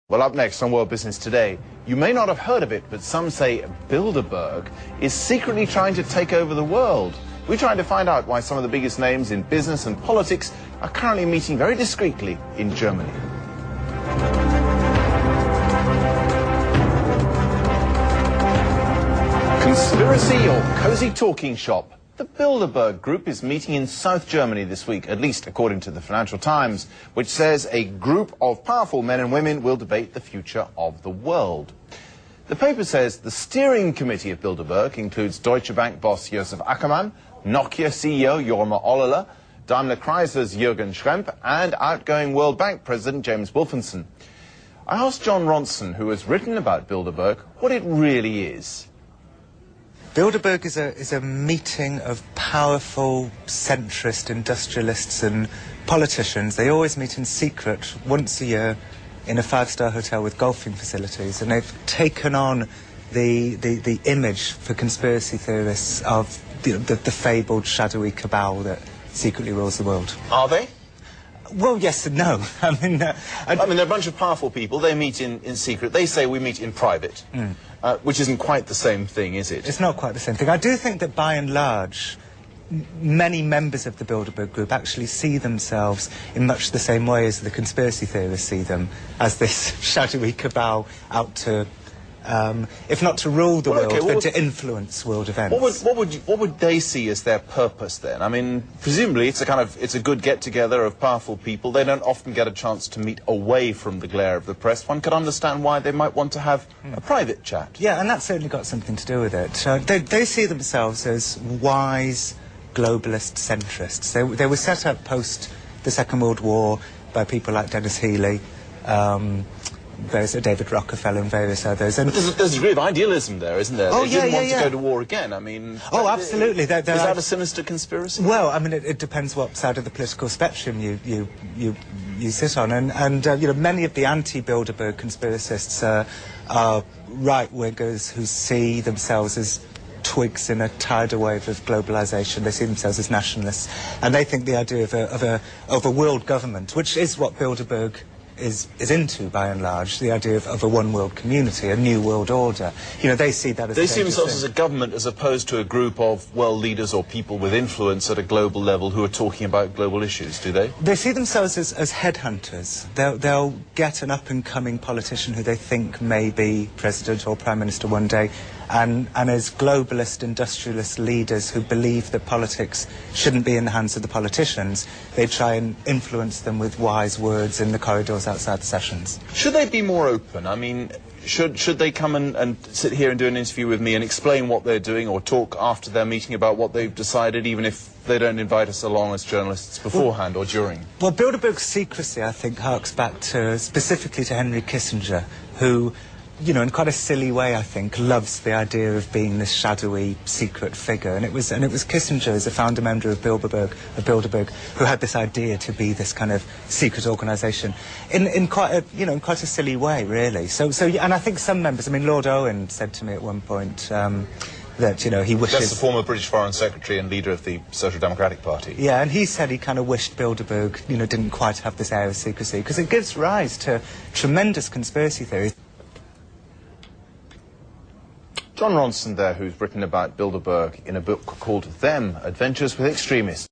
Well, up next on World Business Today, you may not have heard of it, but some say Bilderberg is secretly trying to take over the world. We're trying to find out why some of the biggest names in business and politics are currently meeting very discreetly in Germany. Conspiracy or cozy talking shop? The Bilderberg Group is meeting in South Germany this week, at least according to the Financial Times, which says a group of powerful men and women will debate the future of the world. The paper says the steering committee of Bilderberg includes Deutsche Bank boss Josef Ackermann, Nokia CEO Jorma Ollila, Daimler Chrysler's Jürgen Schrempp, and outgoing World Bank President James Wolfensohn. I asked John Ronson, who has written about Bilderberg, what it really is. Bilderberg is a meeting of powerful centrist industrialists and politicians. They always meet in secret once a year in a five-star hotel with golfing facilities, and they've taken on the image for conspiracy theorists of the fabled shadowy cabal that secretly rules the world. Are they? Well, yes and no. I mean, they're a bunch of powerful people. They meet in secret. They say we meet in private, which isn't quite the same thing, is it? It's not quite the same thing. I do think that by and large, many members of the Bilderberg Group actually see themselves in much the same way as the conspiracy theorists see them, as this shadowy cabal out to, if not to rule the world, but to influence world events. What would they see as their purpose then? I mean, presumably it's a good get-together of powerful people. They don't often get a chance to meet away from the glare of the press. One could understand why they might want to have a private chat. Yeah, and that's certainly got something to do with it. They see themselves as wise globalist centrists. They were set up post the Second World War by people like Dennis Healey, David Rockefeller and various others. And there's a degree of idealism there, isn't there? Oh, they didn't want to go to war again. I mean... Oh, absolutely. Is that a sinister conspiracy? Well, I mean, it depends what side of the political spectrum you sit on. And you know, many of the anti-Bilderberg conspiracists are right-wingers who see themselves as twigs in a tidal wave of globalization. They see themselves as nationalists. And they think the idea of a world government, which is what Bilderberg is into, by and large, the idea of a one-world community, a new world order. You know, they see that as They see themselves as a government as opposed to a group of world leaders or people with influence at a global level who are talking about global issues, do they? They see themselves as headhunters. They'll get an up-and-coming politician who they think may be president or prime minister one day, and as globalist industrialist leaders who believe that politics shouldn't be in the hands of the politicians, they try and influence them with wise words in the corridors outside the sessions. Should they be more open? I mean, should they come and sit here and do an interview with me and explain what they're doing, or talk after their meeting about what they've decided, even if they don't invite us along as journalists beforehand or during? Well, Bilderberg's secrecy, I think, harks back specifically to Henry Kissinger, who, you know, in quite a silly way, I think, loves the idea of being this shadowy, secret figure. And it was Kissinger, as a founder member of Bilderberg, who had this idea to be this kind of secret organisation in quite a silly way, really. So, and I think some members, I mean, Lord Owen said to me at one point that, you know, he wishes... That's the former British Foreign Secretary and leader of the Social Democratic Party. Yeah, and he said he kind of wished Bilderberg, you know, didn't quite have this air of secrecy, because it gives rise to tremendous conspiracy theories. John Ronson there, who's written about Bilderberg in a book called Them, Adventures with Extremists.